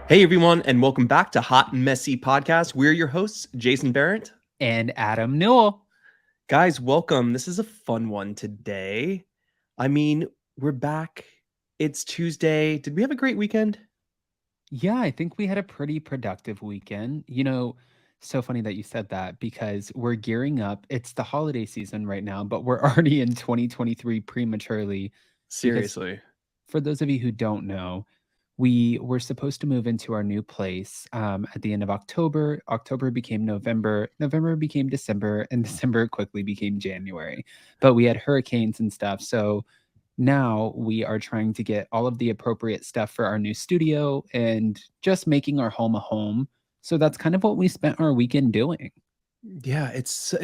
Hey everyone, and welcome back to Hot and Messy Podcast. We're your hosts, Jason Barrett. And Adam Newell. Guys, welcome. This is a fun one today. I mean, we're back. It's Tuesday. Did we have a great weekend? Yeah, I think we had a pretty productive weekend. So funny that you said that because we're gearing up. It's the holiday season right now, but we're already in 2023 prematurely because Seriously. for those of you who don't know, we were supposed to move into our new place at the end of October. October became November. November became December, and December quickly became January. But we had hurricanes and stuff. So now we are trying to get all of the appropriate stuff for our new studio and just making our home a home. So that's kind of what we spent our weekend doing. Yeah, it's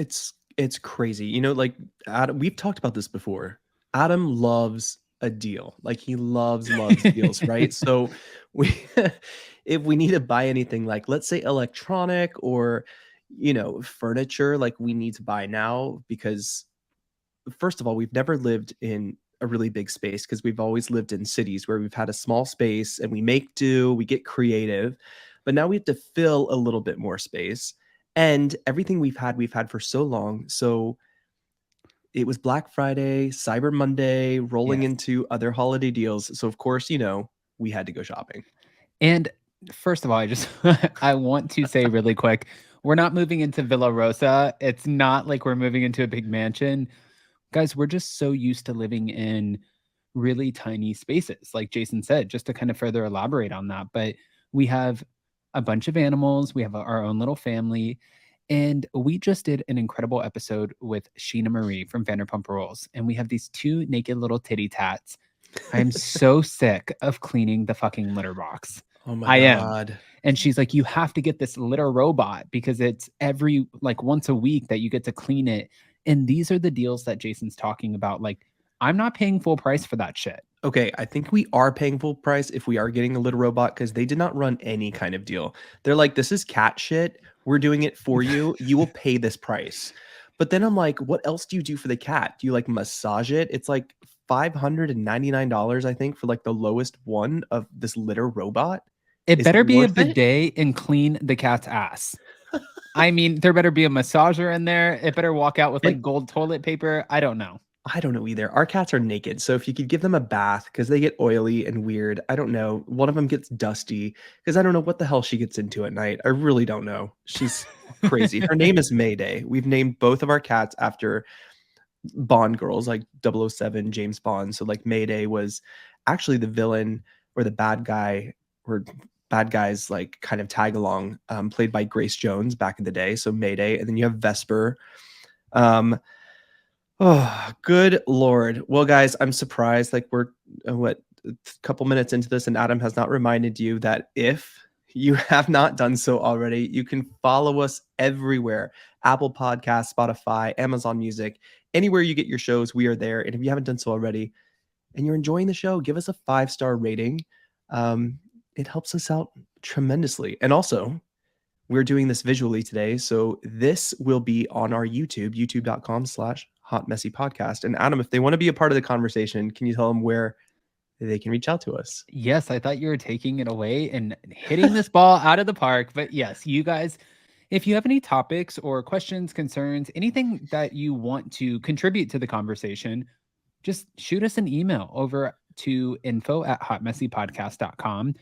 crazy. Like Adam, we've talked about this before. Adam loves a deal. Like he loves deals, right? So we if we need to buy anything like let's say electronic or furniture, like we need to buy now because first of all, we've never lived in a really big space because we've always lived in cities where we've had a small space and we make do, we get creative. But now we have to fill a little bit more space. And everything we've had for so long. So it was Black Friday, Cyber Monday, rolling Yes. into other holiday deals. So of course, we had to go shopping. And first of all, I just I want to say really quick, we're not moving into Villa Rosa. It's not like we're moving into a big mansion. Guys, we're just so used to living in really tiny spaces, like Jason said, just to kind of further elaborate on that. But we have a bunch of animals, we have our own little family, and we just did an incredible episode with Sheena Marie from Vanderpump Rules, and we have these two naked little titty tats. I'm so sick of cleaning the fucking litter box. Oh my I am. God. And she's like, you have to get this litter robot because it's every like once a week that you get to clean it. And these are the deals that Jason's talking about. Like, I'm not paying full price for that shit. Okay, I think we are paying full price if we are getting a litter robot because they did not run any kind of deal. They're like, this is cat shit. We're doing it for you. You will pay this price. But then I'm like, what else do you do for the cat? Do you like massage it? It's like $599, I think, for like the lowest one of this litter robot. It Is it better be a worth it? bidet and clean the cat's ass. I mean, there better be a massager in there. It better walk out with And like gold toilet paper. I don't know. I don't know either. Our cats are naked, so if you could give them a bath because they get oily and weird. I don't know. One of them gets dusty because I don't know what the hell she gets into at night. I really don't know. She's crazy. Her name is Mayday. We've named both of our cats after Bond girls, like 007 James Bond. So like Mayday was actually the villain or the bad guy or bad guys like kind of tag along, played by Grace Jones back in the day. So Mayday, and then you have Vesper. Um, Oh, good Lord. Well, guys, I'm surprised. Like, we're a couple minutes into this, and Adam has not reminded you that if you have not done so already, you can follow us everywhere: Apple Podcasts, Spotify, Amazon Music, anywhere you get your shows, we are there. And if you haven't done so already and you're enjoying the show, give us a 5-star rating. Um, it helps us out tremendously. And also, we're doing this visually today. So this will be on our YouTube, youtube.com/Hot Messy Podcast. And Adam, if they want to be a part of the conversation, can you tell them where they can reach out to us? Yes, I thought you were taking it away and hitting this ball out of the park. But yes, you guys, if you have any topics or questions, concerns, anything that you want to contribute to the conversation, just shoot us an email over to info@hotmessypodcast.com.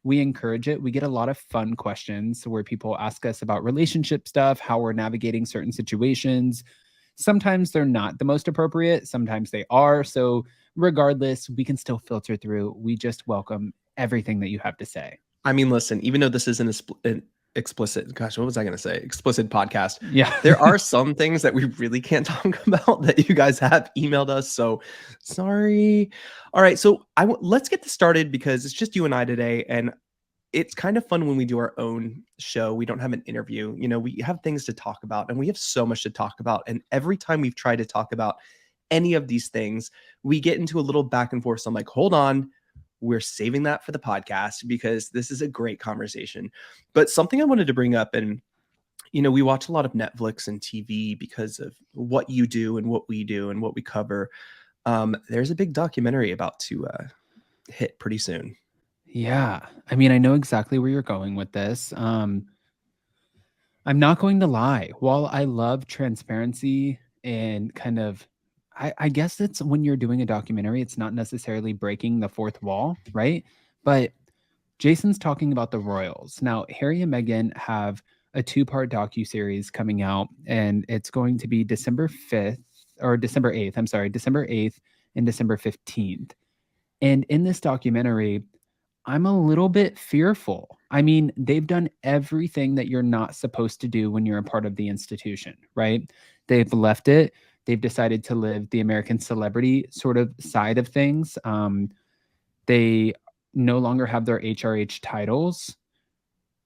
We encourage it. We get a lot of fun questions where people ask us about relationship stuff, how we're navigating certain situations. Sometimes they're not the most appropriate, sometimes they are. So, regardless, we can still filter through. We just welcome everything that you have to say. I mean, listen, even though this isn't an explicit, gosh, what was I going to say? Explicit podcast. Yeah. There are some things that we really can't talk about that you guys have emailed us. So sorry. All right. So let's get this started because it's just you and I today. And it's kind of fun when we do our own show. We don't have an interview. We have things to talk about and we have so much to talk about. And every time we've tried to talk about any of these things, we get into a little back and forth. So I'm like, hold on, we're saving that for the podcast because this is a great conversation. But something I wanted to bring up, and we watch a lot of Netflix and TV because of what you do and what we do and what we cover. There's a big documentary about to hit pretty soon. Yeah. I mean, I know exactly where you're going with this. I'm not going to lie. While I love transparency and kind of, I guess it's when you're doing a documentary, it's not necessarily breaking the fourth wall, right? But Jason's talking about the royals. Now, Harry and Meghan have a two-part docu-series coming out, and it's going to be December 5th or December 8th. I'm sorry, December 8th and December 15th. And in this documentary, I'm a little bit fearful. I mean, they've done everything that you're not supposed to do when you're a part of the institution, right? They've left it. They've decided to live the American celebrity sort of side of things. They no longer have their HRH titles.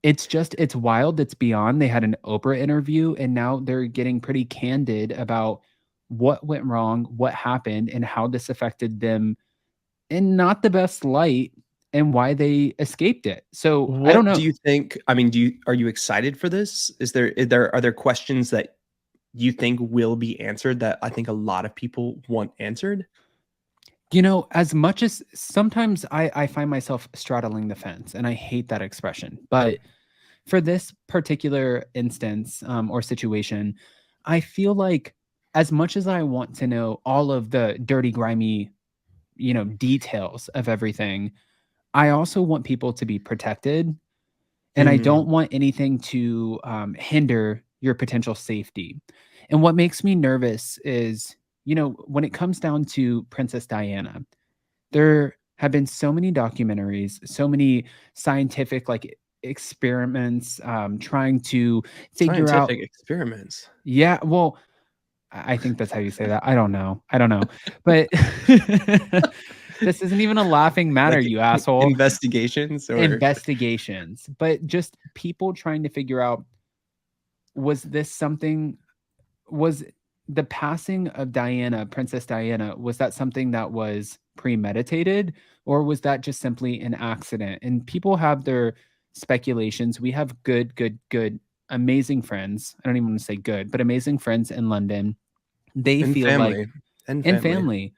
It's wild. It's beyond. They had an Oprah interview and now they're getting pretty candid about what went wrong, what happened, and how this affected them in not the best light and why they escaped it. So I don't What do know. you think? I mean, are you excited for this? Are there questions that you think will be answered that I think a lot of people want answered? You know, as much as sometimes I find myself straddling the fence, and I hate that expression, but for this particular instance or situation, I feel like as much as I want to know all of the dirty, grimy, details of everything, I also want people to be protected. And I Mm, don't want anything to hinder your potential safety. And what makes me nervous is, when it comes down to Princess Diana, there have been so many documentaries, so many scientific like experiments trying to figure out. scientific experiments. Yeah, well, I think that's how you say that. I don't know. I don't know. But this isn't even a laughing matter, Like you asshole. investigations or Investigations, but just people trying to figure out, was this something, was the passing of Diana, Princess Diana, was that something that was premeditated or was that just simply an accident? And people have their speculations. We have good, amazing friends. I don't even want to say good, but amazing friends in London. They and feel like, family and and family. family,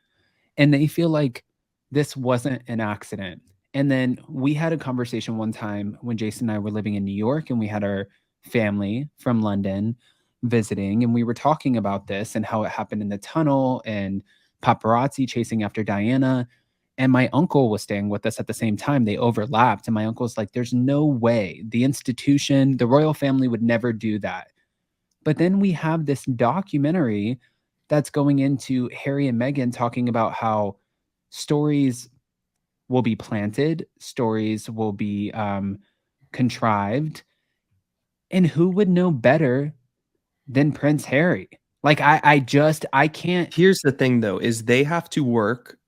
and they feel like this wasn't an accident. And then we had a conversation one time when Jason and I were living in New York and we had our family from London visiting and we were talking about this and how it happened in the tunnel and paparazzi chasing after Diana. And my uncle was staying with us at the same time. They overlapped. And my uncle's like, there's no way the institution, the royal family would never do that. But then we have this documentary that's going into Harry and Meghan talking about how stories will be planted, stories will be contrived, and who would know better than Prince Harry? Like I can't. Here's the thing though, is they have to work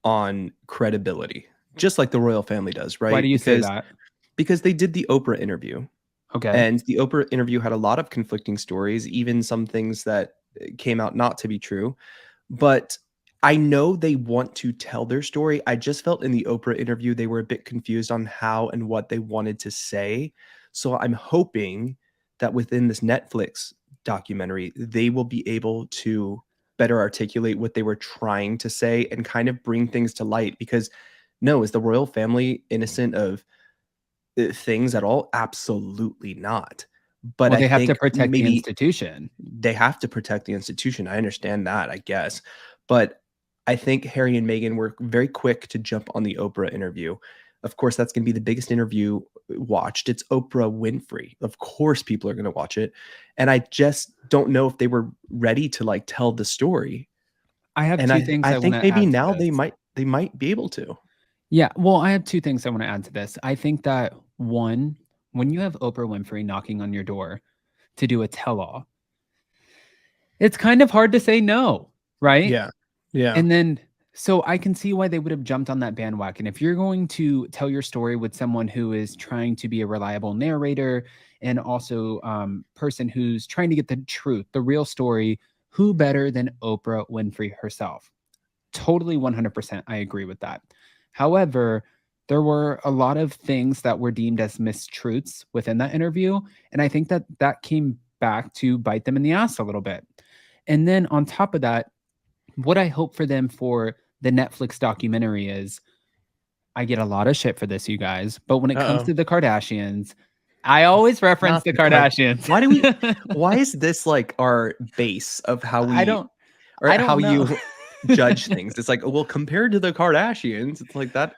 on credibility, just like the royal family does, Why do right? you say that? Because they did the Oprah interview, Okay. and the Oprah interview had a lot of conflicting stories, even some things that came out not to be true. But I know they want to tell their story. I just felt in the Oprah interview they were a bit confused on how and what they wanted to say. So I'm hoping that within this Netflix documentary, they will be able to better articulate what they were trying to say and kind of bring things to light. Because no, is the royal family innocent of things at all? Absolutely not. But Well, I they have to think protect the maybe institution. they have to protect the institution. I understand that, I guess. But I think Harry and Meghan were very quick to jump on the Oprah interview. Of course, that's going to be the biggest interview watched. It's Oprah Winfrey. Of course, people are going to watch it. And I just don't know if they were ready to like tell the story. I have And two things I I want think to maybe add to now this. they might be able to. Yeah, well, I have two things I want to add to this. I think that one, when you have Oprah Winfrey knocking on your door to do a tell all, it's kind of hard to say no, right? Yeah. Yeah. And then so I can see why they would have jumped on that bandwagon. If you're going to tell your story with someone who is trying to be a reliable narrator and also person who's trying to get the truth, the real story, who better than Oprah Winfrey herself? Totally 100% I agree with that. However, there were a lot of things that were deemed as mistruths within that interview, and I think that that came back to bite them in the ass a little bit. And then on top of that, what I hope for them for the Netflix documentary is I get a lot of shit for this, you guys, but when it comes Uh-oh. to the Kardashians, I always reference Not the the card. Kardashians. Why is this like our base of how I we don't or I how don't know. you judge things? It's like, well, compared to the Kardashians, it's like that.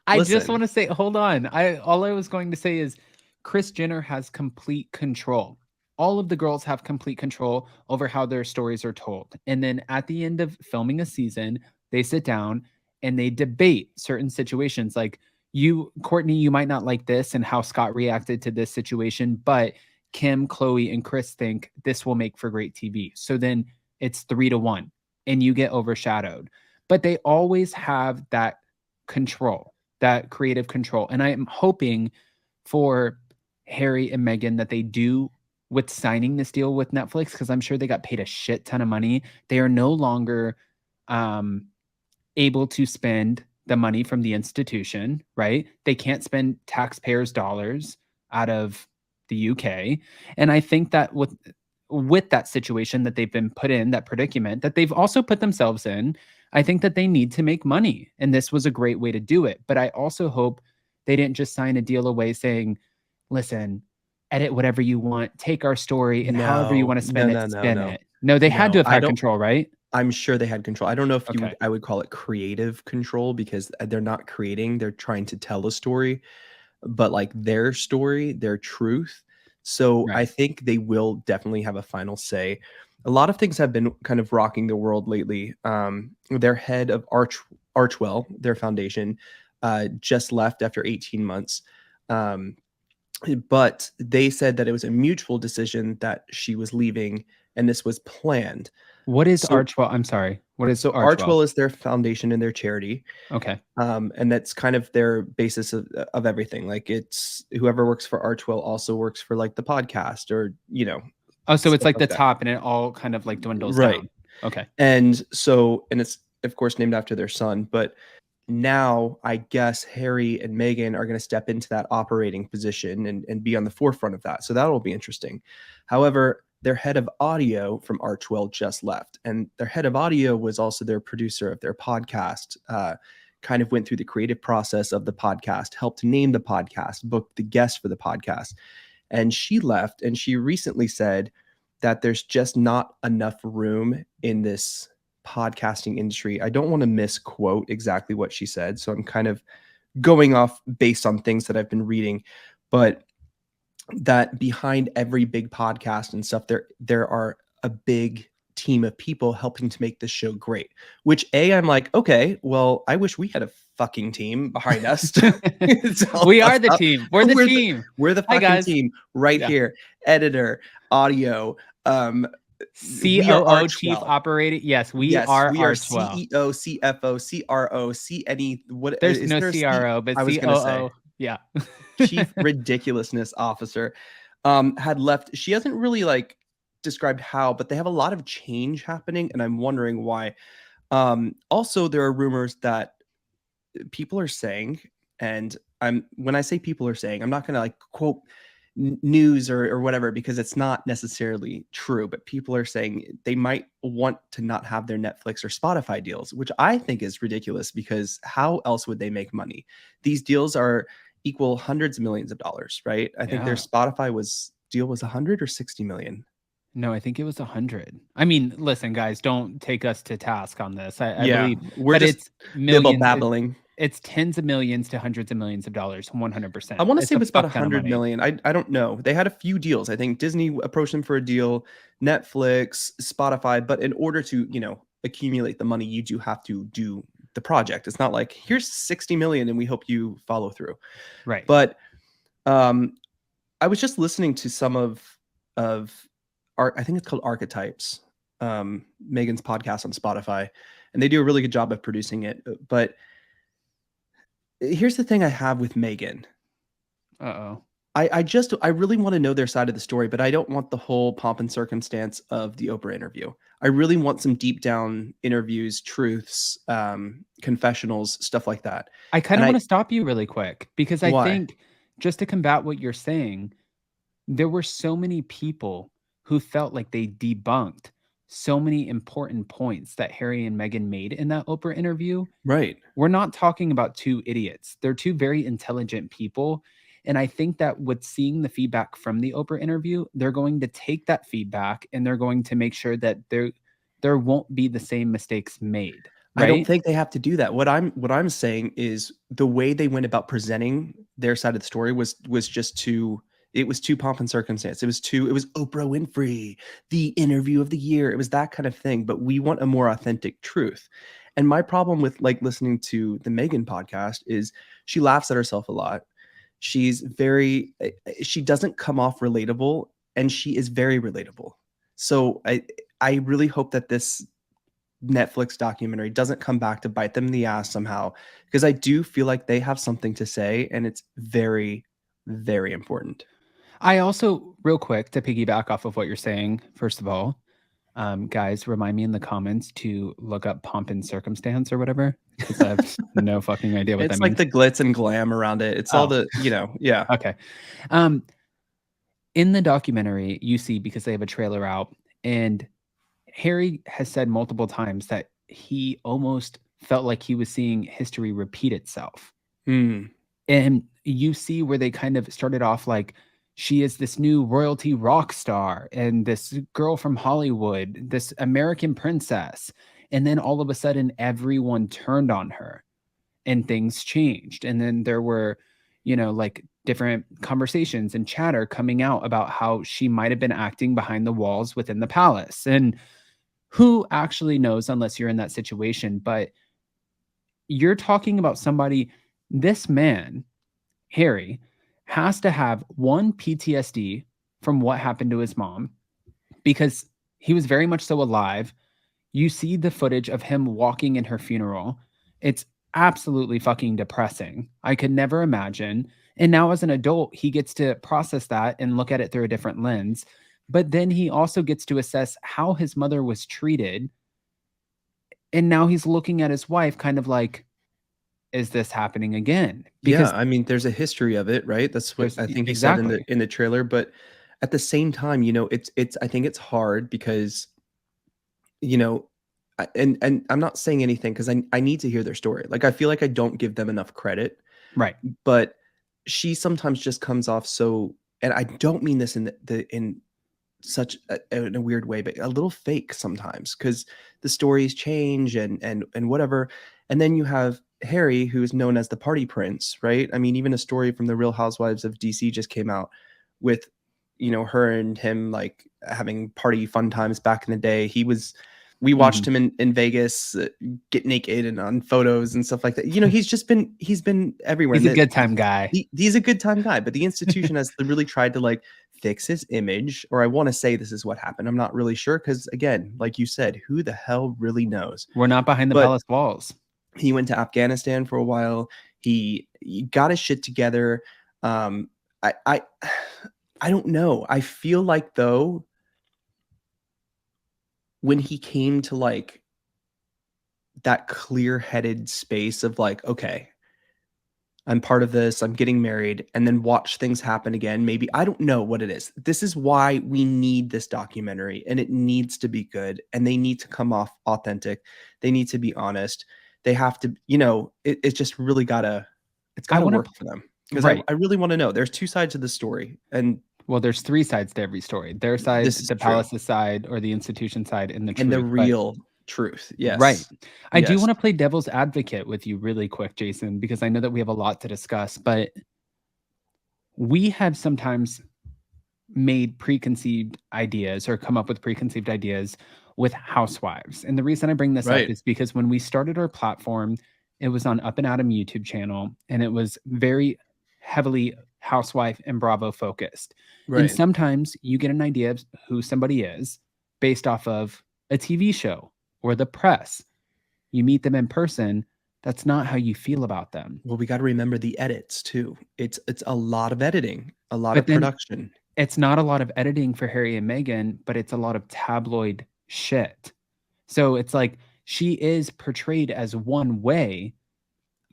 I just Listen, want to say, hold on. All I was going to say is Kris Jenner has complete control. All of the girls have complete control over how their stories are told. And then at the end of filming a season, they sit down and they debate certain situations. Like you, Courtney, you might not like this and how Scott reacted to this situation, but Kim, Chloe, and Kris think this will make for great TV. So then it's 3-1 and you get overshadowed. But they always have that control, that creative control. And I am hoping for Harry and Meghan that they do with signing this deal with Netflix, because I'm sure they got paid a shit ton of money. They are no longer able to spend the money from the institution, right? They can't spend taxpayers' dollars out of the UK. And I think that with that situation that they've been put in, that predicament that they've also put themselves in, I think that they need to make money. And this was a great way to do it. But I also hope they didn't just sign a deal away saying, listen, edit whatever you want, take our story, and however you no, want to no, spend it, no, no, spin no, it. No, they had to no. have I had don't. control, right? I'm sure they had control. I don't know if Okay. I would call it creative control because they're not creating, they're trying to tell a story, but like their story, their truth. So I Right. think they will definitely have a final say. A lot of things have been kind of rocking the world lately. Their head of Archwell, their foundation, just left after 18 months. Um, but they said that it was a mutual decision that she was leaving and this was planned. What is So Archwell? I'm sorry. What is so Archwell? Archwell is their foundation and their charity, Okay. and that's kind of their basis of everything. Like it's whoever works for Archwell also works for like the podcast or Oh, so it's stuff like like the that. top and it all kind of like dwindles Right. down. Okay. And it's of course named after their son, but now I guess Harry and Meghan are going to step into that operating position and be on the forefront of that. So that will be interesting. However, their head of audio from Archwell just left, and their head of audio was also their producer of their podcast. Kind of went through the creative process of the podcast, helped name the podcast, booked the guests for the podcast, and she left. And she recently said that there's just not enough room in this podcasting industry. I don't want to misquote exactly what she said, so I'm kind of going off based on things that I've been reading, but that behind every big podcast and stuff, there are a big team of people helping to make this show great. Which I'm like, okay, well, I wish we had a fucking team behind us to tell We us are the how. team. We're the We're team. we're the Hi fucking guys. team right Yeah. here. Editor, audio, we are COO, Chief Archwell. Operating. Yes, we Yes, are we are Archwell. CEO, CFO, CRO, C any what There's is no there a C? CRO, but I was gonna say COO. Yeah. chief ridiculousness officer had left. She hasn't really like described how, but they have a lot of change happening, and I'm wondering why. Also, there are rumors that people are saying, and I'm when I say people are saying, I'm not gonna like quote news or whatever because it's not necessarily true, but people are saying they might want to not have their Netflix or Spotify deals, which I think is ridiculous because how else would they make money? These deals are equal hundreds of millions of dollars, right? I think their Yeah. Spotify deal was 100 or 60 million. No, I think it was 100. I mean, listen, guys, don't take us to task on this. I Yeah, believe, we're but just it's bibble millions. babbling. It's tens of millions to hundreds of millions of dollars. I 100%. want to It's say it a was about fuck ton of 100 money. million. I don't know. They had a few deals. I think Disney approached them for a deal, Netflix, Spotify, but in order to, accumulate the money, you do have to do the project. It's not like here's 60 million and we hope you follow through. Right. But um I was just listening to some of art, I think it's called Archetypes, Megan's podcast on Spotify, and they do a really good job of producing it. But here's the thing I have with Megan. Uh-oh. I really want to know their side of the story, but I don't want the whole pomp and circumstance of the Oprah interview. I really want some deep down interviews, truths, confessionals, stuff like that. I kind And of want I to stop you really quick because I why? think just to combat what you're saying, there were so many people who felt like they debunked so many important points that Harry and Meghan made in that Oprah interview. Right. We're not talking about two idiots. They're two very intelligent people. And I think that with seeing the feedback from the Oprah interview, they're going to take that feedback and they're going to make sure that there won't be the same mistakes made, I don't right? think they have to do that. What I'm saying is the way they went about presenting their side of the story was just too it was too pomp and circumstance. It was Oprah Winfrey, the interview of the year. It was that kind of thing, but we want a more authentic truth. And my problem with like listening to the Meghan podcast is she laughs at herself a lot. She's very she doesn't come off relatable and she is very relatable. So I really hope that this Netflix documentary doesn't come back to bite them in the ass somehow, because I do feel like they have something to say and it's very, very important. I also, real quick, to piggyback off of what you're saying, first of all, guys, remind me in the comments to look up pomp and circumstance or whatever, because I have no fucking idea what that It's like means. the glitz and glam around it. It's all Oh, the, yeah. okay. In the documentary, you see, because they have a trailer out, and Harry has said multiple times that he almost felt like he was seeing history repeat itself. Mm, And you see where they kind of started off like, she is this new royalty rock star and this girl from Hollywood, this American princess. And then all of a sudden, everyone turned on her and things changed. And then there were, like different conversations and chatter coming out about how she might have been acting behind the walls within the palace. And who actually knows unless you're in that situation? But you're talking about somebody, this man, Harry, has to have one PTSD from what happened to his mom because he was very much so alive. You see the footage of him walking in her funeral. It's absolutely fucking depressing. I could never imagine. And now, as an adult, he gets to process that and look at it through a different lens. But then he also gets to assess how his mother was treated. And now he's looking at his wife kind of like, is this happening again? yeah. Because I mean, there's a history of it, right? That's what there's I think he said in the exactly trailer. But at the same time, it's I think it's hard because you know, and I'm not saying anything because I need to hear their story. Like I feel like I don't give them enough credit, right. but she sometimes just comes off so, and I don't mean this in in such in a weird way, but a little fake sometimes because the stories change and whatever. And then you have Harry, who is known as the party prince, right? I mean, even a story from the Real Housewives of DC just came out with, her and him like having party fun times back in the day. We watched Mhm. him in Vegas get naked and on photos and stuff like that. He's been everywhere. He's And a good time guy. he's a good time guy, but the institution has really tried to like fix his image, or I want to say this is what happened. I'm not really sure because, again, like you said, who the hell really knows? We're not behind the But palace walls. he went to Afghanistan for a while. He got his shit together. Um, I I don't know. I feel like though when he came to like that clear-headed space of like, okay, I'm part of this, I'm getting married, and then watch things happen again. Maybe I don't know what it is. This is why we need this documentary, and it needs to be good, and they need to come off authentic. They need to be honest. They have to, it's just really it's I gotta want work to for them because right. I really want to know. There's two sides to the story, and Well, there's three sides to every story. Their this side, is the true. palace's side, or the institution side, and the And the truth. But real truth. right. Yes. I do Yes. want to play devil's advocate with you really quick, Jason, because I know that we have a lot to discuss, but we have sometimes made preconceived ideas or come up with preconceived ideas with housewives. And the reason I bring this up Right. is because when we started our platform, it was on Up and Adam YouTube channel and it was very heavily housewife and Bravo focused. And Right. sometimes you get an idea of who somebody is based off of a TV show or the press. You meet them in person, that's not how you feel about them. Well, we gotta remember the edits too. It's a lot of editing, a lot But of then production. it's not a lot of editing for Harry and Meghan, but it's a lot of tabloid shit. So it's like she is portrayed as one way.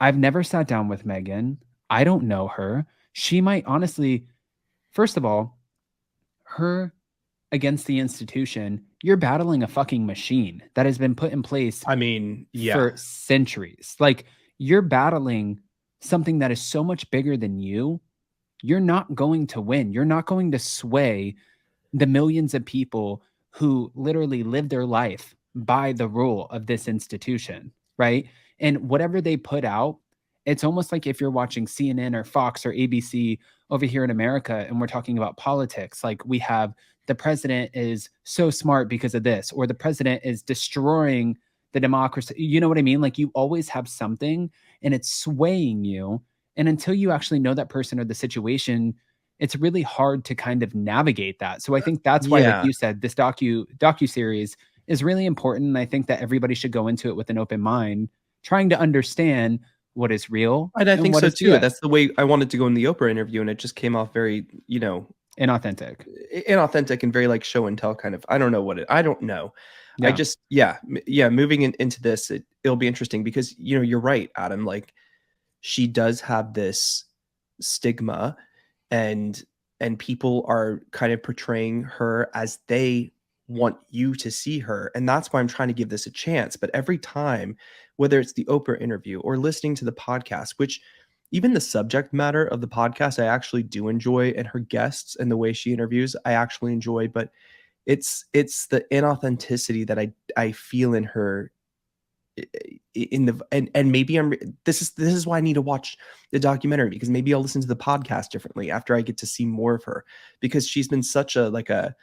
I've never sat down with Meghan. I don't know her. She might honestly, first of all, her against the institution, you're battling a fucking machine that has been put in place I mean, yeah. for centuries. Like, you're battling something that is so much bigger than you. You're not going to win. You're not going to sway the millions of people who literally live their life by the rule of this institution, right? And whatever they put out, it's almost like if you're watching CNN or Fox or ABC over here in America and we're talking about politics, like we have the president is so smart because of this, or the president is destroying the democracy. You know what I mean? Like, you always have something and it's swaying you. And until you actually know that person or the situation, it's really hard to kind of navigate that. So I think that's why, like Yeah. you said, this docu-series is really important. And I think that everybody should go into it with an open mind, trying to understand what is real And I and think what so is too. BS. That's the way I wanted to go in the Oprah interview, and it just came off very, Inauthentic. inauthentic and very like show and tell kind of. I don't know what it. I don't know. I Yeah. just yeah. Moving into this, it'll be interesting because you're right, Adam. Like, she does have this stigma, and people are kind of portraying her as they want you to see her, and that's why I'm trying to give this a chance. But every time, whether it's the Oprah interview or listening to the podcast, which even the subject matter of the podcast I actually do enjoy, and her guests and the way she interviews I actually enjoy, but it's the inauthenticity that I feel in her, in the and maybe this is why I need to watch the documentary, because maybe I'll listen to the podcast differently after I get to see more of her, because she's been such a like a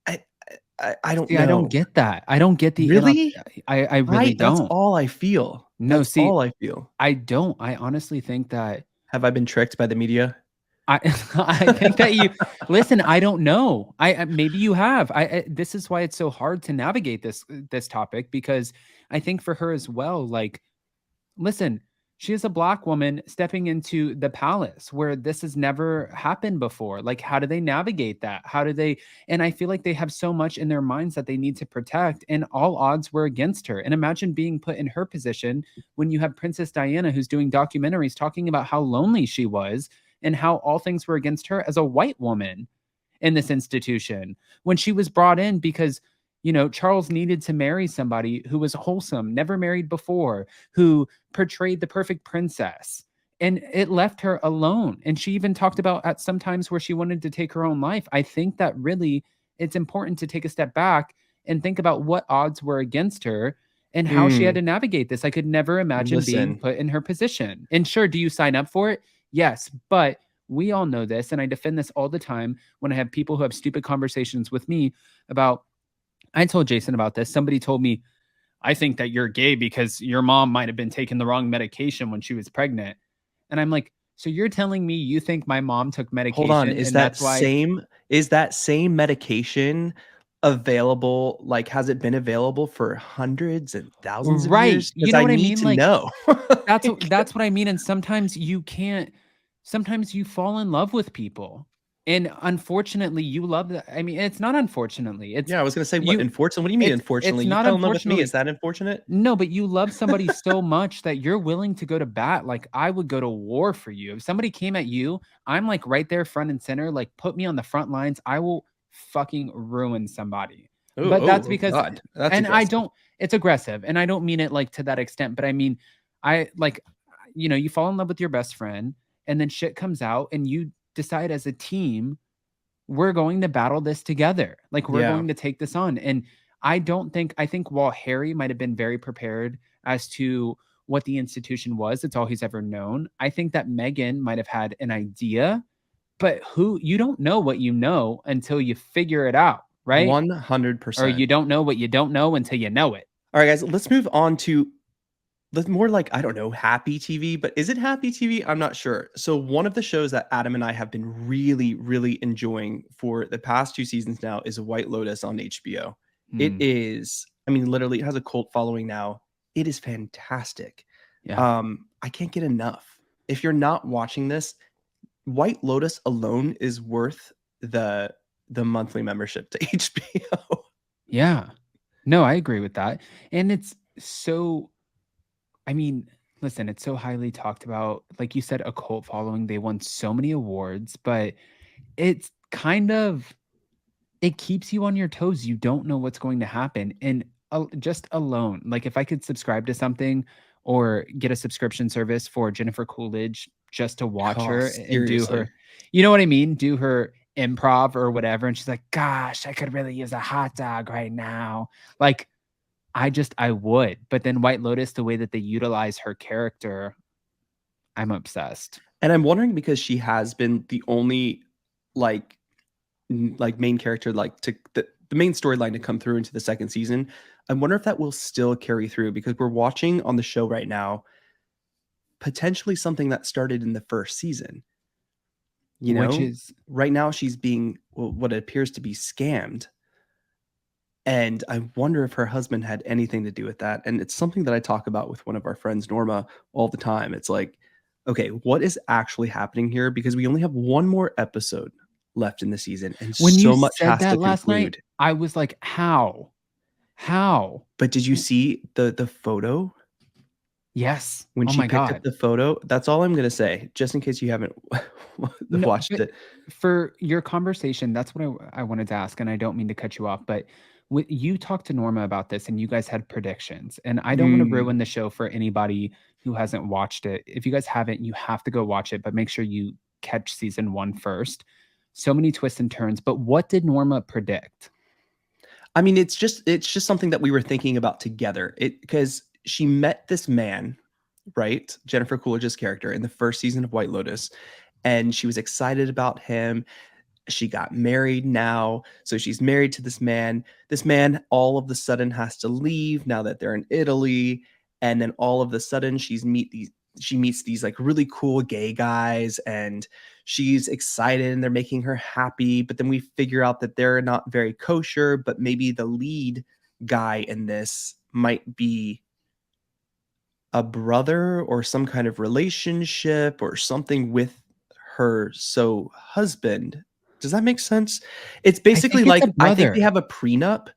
I I don't See, I don't know. get that. I don't get the Really? I really Right? That's don't. all I feel. No, That's see, all I feel. I don't. I honestly think that Have I been tricked by the media? I I think that you listen, I don't know. Maybe you have. This is why it's so hard to navigate this topic, because I think for her as well, like, listen, she is a black woman stepping into the palace where this has never happened before. Like, how do they navigate that? How do they? And I feel like they have so much in their minds that they need to protect, and all odds were against her. And imagine being put in her position when you have Princess Diana, who's doing documentaries talking about how lonely she was and how all things were against her as a white woman in this institution when she was brought in because Charles needed to marry somebody who was wholesome, never married before, who portrayed the perfect princess. And it left her alone. And she even talked about at some times where she wanted to take her own life. I think that really it's important to take a step back and think about what odds were against her and how she had Mm, to navigate this. I could never imagine being listen. put in her position. And sure, do you sign up for it? Yes. But we all know this. And I defend this all the time when I have people who have stupid conversations with me about, I told Jason about this. Somebody told me, I think that you're gay because your mom might have been taking the wrong medication when she was pregnant. And I'm like, so you're telling me you think my mom took Hold on, medication and that's why? is that same medication available, like, has it been available for hundreds and thousands of Right. years? You Because know I what I need mean? to Like, know. Like, that's what I mean. And sometimes you can't, sometimes you fall in love with people. And unfortunately, you love that. I mean, it's not unfortunately. It's yeah, I was gonna say, what you unfortunate what do you mean it's unfortunately? You not fell in love with me, unfortunately. is that unfortunate? No, but you love somebody so much that you're willing to go to bat. Like, I would go to war for you. If somebody came at you, I'm like right there front and center. Like, put me on the front lines. I will fucking ruin somebody. Oh, But oh, that's oh because, god, that's and I aggressive. don't, it's aggressive. And I don't mean it like to that extent, but I mean, I like, you fall in love with your best friend and then shit comes out and you decide as a team we're going to battle this together. Like, we're Yeah. going to take this on. And I think while Harry might have been very prepared as to what the institution was, it's all he's ever known. I think that Meghan might have had an idea, but who you don't know what you know until you figure it out, right? Or 100%. you don't know what you don't know until you know it. Alright, guys, let's move on to more like, I don't know, happy TV, but is it happy TV? I'm not sure. So one of the shows that Adam and I have been really, really enjoying for the past 2 seasons now is White Lotus on HBO. It Hmm. is, I mean, literally, it has a cult following now. It is fantastic. Yeah. I can't get enough. If you're not watching this, White Lotus alone is worth the monthly membership to HBO. Yeah. No, I agree with that. And it's so, I mean, listen, it's so highly talked about. Like you said, a cult following. They won so many awards, but it's kind of it keeps you on your toes. You don't know what's going to happen. And just alone, like if I could subscribe to something or get a subscription service for Jennifer Coolidge just to watch Oh, her and do seriously. her, you know what I mean? Do her improv or whatever. And she's like, gosh, I could really use a hot dog right now. Like, I would. But then White Lotus, the way that they utilize her character, I'm obsessed. And I'm wondering because she has been the only, like, like main character, like to the main storyline to come through into the second season. I wonder if that will still carry through because we're watching on the show right now potentially something that started in the first season. You Which know, is right now she's being what appears to be scammed. And I wonder if her husband had anything to do with that. And it's something that I talk about with one of our friends, Norma, all the time. It's like, okay, what is actually happening here? Because we only have one more episode left in the season, and when you so much said has to that last night, conclude. I was like, how? How? But did you see the photo? Yes. When Oh she my picked up god. the photo? That's all I'm gonna say, just in case you haven't No, watched but it. for your conversation, that's what I wanted to ask, and I don't mean to cut you off, but you talked to Norma about this, and you guys had predictions, and I don't want to Mm. ruin the show for anybody who hasn't watched it. If you guys haven't, you have to go watch it, but make sure you catch season 1 first. So many twists and turns, but what did Norma predict? I mean, it's just something that we were thinking about together. It because she met this man, right? Jennifer Coolidge's character in the first season of White Lotus, and she was excited about him. She got married now, so she's married to this man. This man all of the sudden has to leave now that they're in Italy, and then all of the sudden she meets these like really cool gay guys, and she's excited and they're making her happy, but then we figure out that they're not very kosher, but maybe the lead guy in this might be a brother or some kind of relationship or something with her husband. Does that make sense? It's I think basically it's a like I think they brother. have a prenup,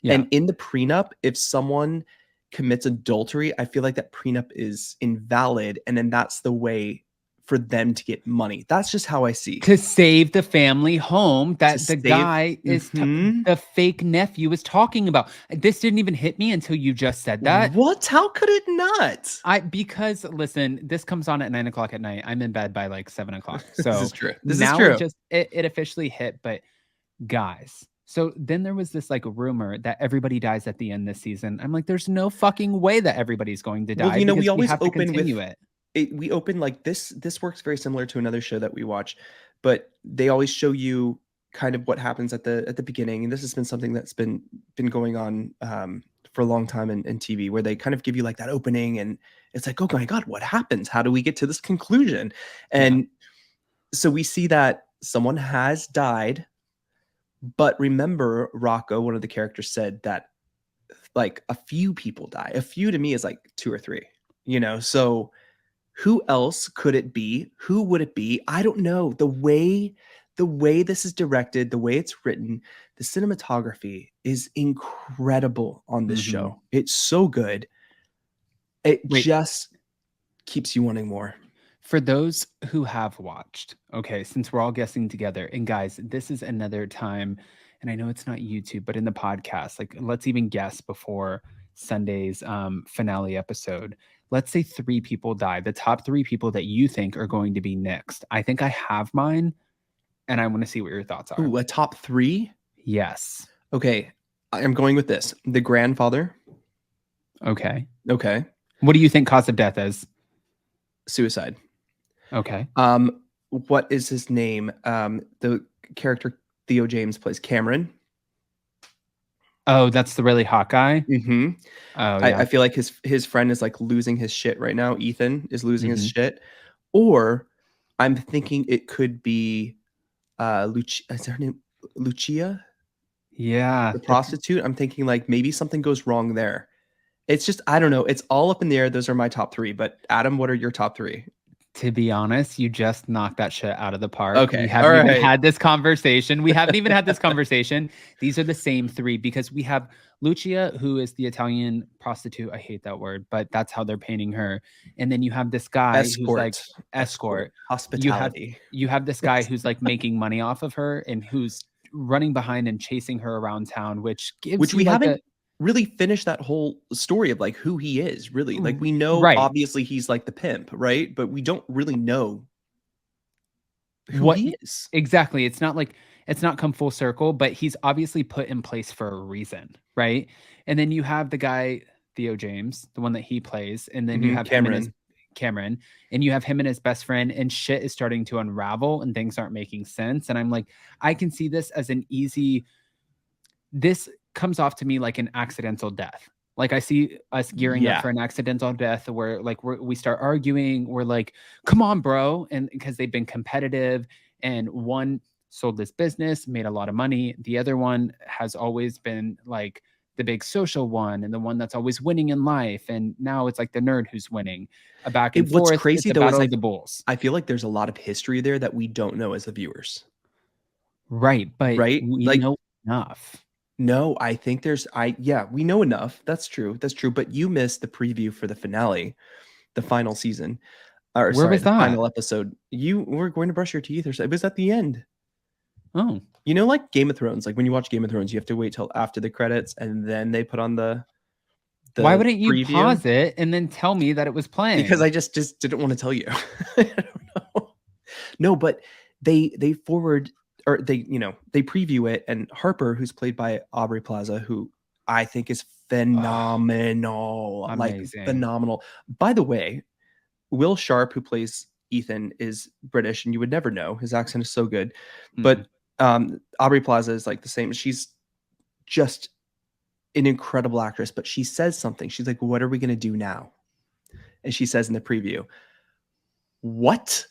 Yeah. and in the prenup, if someone commits adultery, I feel like that prenup is invalid, and then that's the way for them to get money. That's just how I see. To save the family home To that the save guy is Mhm. the fake nephew is talking about. This didn't even hit me until you just said that. What? How could it not? Because listen, this comes on at 9 o'clock at night. I'm in bed by like 7 o'clock. This is So true. This is now true. it officially hit. But guys, so then there was this like rumor that everybody dies at the end this season. I'm like, there's no fucking way that everybody's going to Well, die we because we always have to open continue with it. we open like this works very similar to another show that we watch, but they always show you kind of what happens at the beginning, and this has been something that's been going on for a long time in TV, where they kind of give you like that opening, and it's like, oh my god, what happens? How do we get to this conclusion? Yeah. And so we see that someone has died, but remember, Rocco, one of the characters, said that like a few people die. A few to me is like two or three, so who else could it be? Who would it be? I don't know. The way this is directed, the way it's written, the cinematography is incredible on this Mhm. show. It's so good. It Wait, just keeps you wanting more. for those who have watched, okay, since we're all guessing together, and guys, this is another time, and I know it's not YouTube, but in the podcast, like let's even guess before Sunday's finale episode. Let's say 3 people die. The top 3 people that you think are going to be next. I think I have mine, and I want to see what your thoughts are. Ooh, a top 3? Yes. Okay, I am going with this. The grandfather. Okay. Okay. What do you think cause of death is? Suicide. Okay. What is his name? The character Theo James plays, Cameron. Oh, that's the really hot guy. Mhm. Oh I yeah. feel like his friend is, like, losing his shit right now. Ethan is losing his Hmm. shit. Or I'm thinking it could be, is her name Lucia? Yeah. The prostitute? I'm thinking, like, maybe something goes wrong there. It's just I don't know. It's all up in the air. Those are my top 3, but Adam, what are your top 3? To be honest, you just knocked that shit out of the park. We Okay. haven't even Alright. had this conversation. We haven't even had this conversation. These are the same 3 because we have Lucia, who is the Italian prostitute. I hate that word, but that's how they're painting her. And then you have this guy who's like Escort. escort. You have Hospitality. you have this guy who's like making money off of her and who's running behind and chasing her around town, which gives Which you we like haven't a really finished that whole story of, like, who he is, really. Like, we know, right. obviously, he's, like, the pimp, right? But we don't really know who What he is. exactly? It's not like it's not come full circle, but he's obviously put in place for a reason, right? And then you have the guy Theo James, the one that he plays, and then you Mhm, have him and his Cameron. Cameron, and you have him and his best friend, and shit is starting to unravel and things aren't making sense. And I'm like, I can see this as an easy this comes off to me like an accidental death. Like I see us gearing up Yeah. for an accidental death where like we start arguing. We're like, come on, bro. And because they've been competitive and one sold this business, made a lot of money. The other one has always been like the big social one and the one that's always winning in life. And now it's like the nerd who's winning. A back and What's forth. It's crazy, a though, is battle of the bulls. I feel like there's a lot of history there that we don't know as the viewers, Right. But right? we Like, know enough. no, I think yeah, we know enough. That's true. That's true. But you missed the preview for the finale, the final season, or Where sorry, was the that? final episode. You were going to brush your teeth, or so. It was at the end. Oh. You know, like Game of Thrones. Like when you watch Game of Thrones, you have to wait till after the credits, and then they put on Why the wouldn't you preview. pause it and then tell me that it was Because playing? I just didn't want to tell you. I don't know. No, but they forward or they preview it, and Harper, who's played by Aubrey Plaza, who I think is Oh, phenomenal, like amazing. phenomenal. By the way, Will Sharp, who plays Ethan, is British, and you would never know. His accent is so good. Mm-mm. But Aubrey Plaza is like the same. She's just an incredible actress, but she says something. She's like, "What are we gonna do now?" And she says in the preview, "What?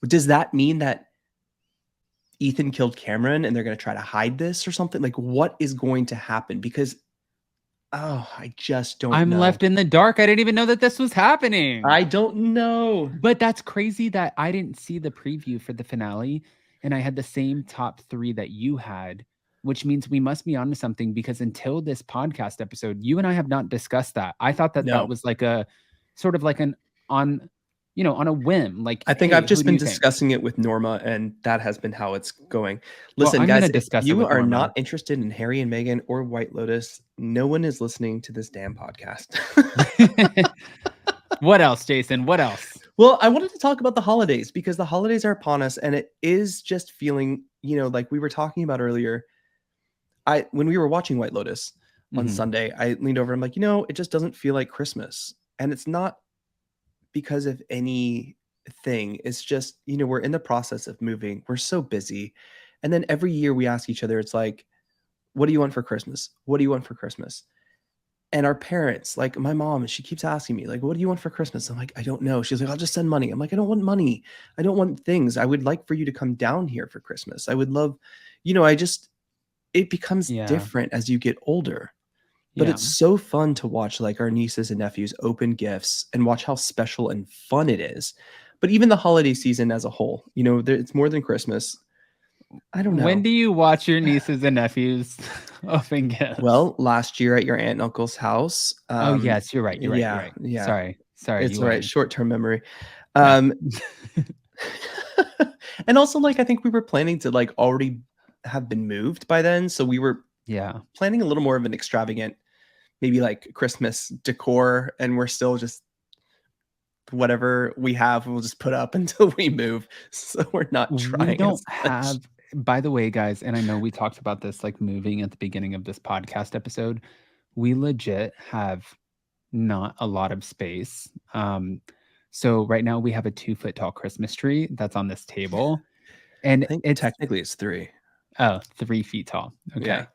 Does that mean that Ethan killed Cameron and they're going to try to hide this or something? Like, what is going to happen?" Because, oh, I just don't I'm know. left in the dark. I didn't even know that this was happening. I don't know. But that's crazy that I didn't see the preview for the finale and I had the same top 3 that you had, which means we must be onto something because until this podcast episode, you and I have not discussed that. I thought that that No. was like a sort of like an on on a whim, like, I think "Hey, I've who just do been you think?" discussing it with Norma, and that has been how it's going. Well, Listen, I'm gonna guys, if discuss it you with are Norma. not interested in Harry and Meghan or White Lotus, no one is listening to this damn podcast. What else, Jason? What else? Well, I wanted to talk about the holidays because the holidays are upon us, and it is just feeling, like we were talking about earlier. When we were watching White Lotus on Mhm. Sunday, I leaned over. I'm like, it just doesn't feel like Christmas, and it's not because of anything. It's just, we're in the process of moving. We're so busy, and then every year we ask each other, it's like, "What do you want for Christmas? What do you want for Christmas?" And our parents, like my mom, she keeps asking me, like, "What do you want for Christmas?" I'm like, "I don't know." She's like, "I'll just send money." I'm like, "I don't want money. I don't want things. I would like for you to come down here for Christmas. I would love, I just, it becomes Yeah. different as you get older. But Yeah. it's so fun to watch like our nieces and nephews open gifts and watch how special and fun it is. But even the holiday season as a whole, it's more than Christmas. I don't When know. do you watch your nieces and nephews open gifts? Well, last year at your aunt and uncle's house, Oh, yes, you're right, you're right, you're yeah, right. yeah, Sorry. Sorry, it's you all right. win. Short-term memory. Yeah. Um, and also, like, I think we were planning to like already have been moved by then, so we were Yeah. planning a little more of an extravagant, maybe like Christmas decor, and we're still just whatever we have, we'll just put up until we move. So we're not We trying don't as much. have by the way, guys, and I know we talked about this, like, moving at the beginning of this podcast episode, we legit have not a lot of space. So right now we have a 2-foot tall Christmas tree that's on this table, I and think it's technically it's 3. oh, 3 feet tall. Yeah. Okay.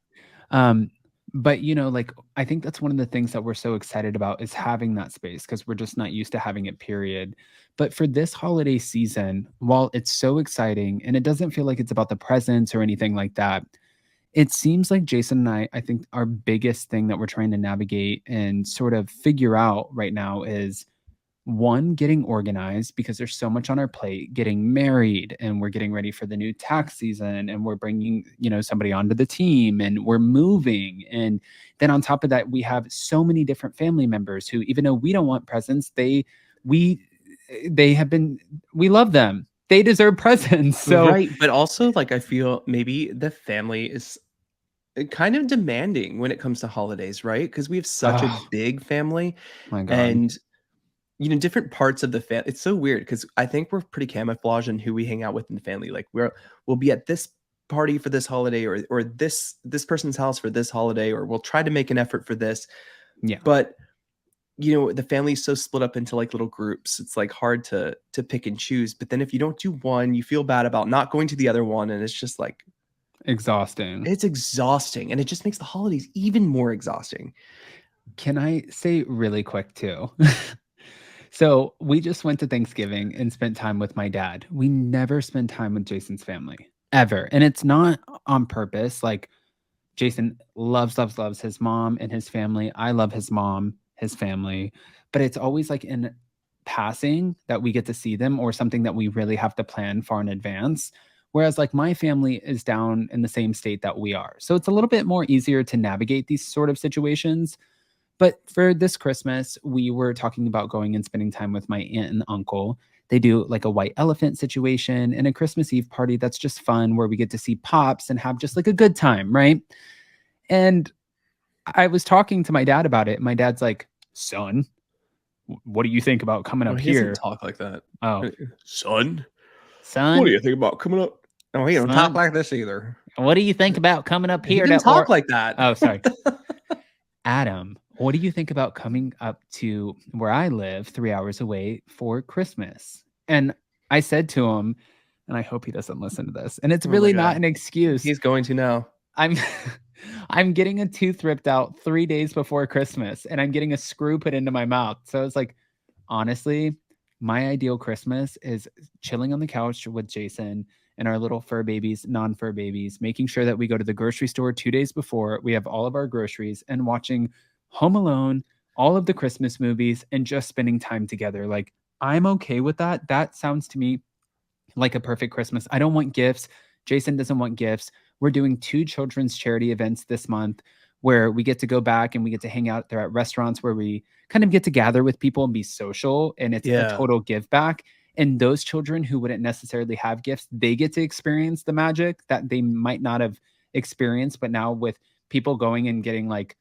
Um, but like I think that's one of the things that we're so excited about is having that space because we're just not used to having it, period. But for this holiday season, while it's so exciting and it doesn't feel like it's about the presents or anything like that, it seems like Jason and I think our biggest thing that we're trying to navigate and sort of figure out right now is one, getting organized because there's so much on our plate, getting married, and we're getting ready for the new tax season, and we're bringing, somebody onto the team, and we're moving. And then on top of that, we have so many different family members who, even though we don't want presents, we have been, we love them. they deserve presents. So, Right, but also, like, I feel maybe the family is kind of demanding when it comes to holidays, right? Because we have such a oh big family, my God. and, different parts of the it's so weird because I think we're pretty camouflaged in who we hang out with in the family, like, we'll be at this party for this holiday or this person's house for this holiday, or we'll try to make an effort for this, Yeah, but, the family's so split up into, like, little groups, it's, like, hard to pick and choose, but then if you don't do one, you feel bad about not going to the other one, and it's just, like, exhausting. it's exhausting, and it just makes the holidays even more exhausting. Can I say really quick too? So we just went to Thanksgiving and spent time with my dad. We never spend time with Jason's family ever. And it's not on purpose. Like Jason loves, loves, loves his mom and his family. I love his mom, his family. But it's always like in passing that we get to see them or something that we really have to plan far in advance. Whereas like my family is down in the same state that we are. So it's a little bit more easier to navigate these sort of situations. But for this Christmas, we were talking about going and spending time with my aunt and uncle. They do like a white elephant situation and a Christmas Eve party that's just fun where we get to see pops and have just like a good time, right? And I was talking to my dad about it. My dad's like, "Son, what do you think about coming Well, up he doesn't here?" talk like that. Oh, "Son, what do son, you think about coming up?" No, he don't talk son, like this either. what do you think about coming up He here to didn't talk or like that. oh, sorry. Adam, what do you think about coming up to where I live 3 hours away for Christmas? And I said to him, and I hope he doesn't listen to this, and it's Oh my really not god. an excuse. He's going to now. I'm I'm getting a tooth ripped out 3 days before Christmas, and I'm getting a screw put into my mouth. So it's like, honestly, my ideal Christmas is chilling on the couch with Jason and our little fur babies, non-fur babies, making sure that we go to the grocery store 2 days before, we have all of our groceries, and watching Home Alone, all of the Christmas movies, and just spending time together. Like, I'm okay with that. That sounds to me like a perfect Christmas. I don't want gifts. Jason doesn't want gifts. We're doing 2 children's charity events this month where we get to go back and we get to hang out there at restaurants where we kind of get to gather with people and be social, and it's a Yeah. total give back. And those children who wouldn't necessarily have gifts, they get to experience the magic that they might not have experienced. But now with people going and getting like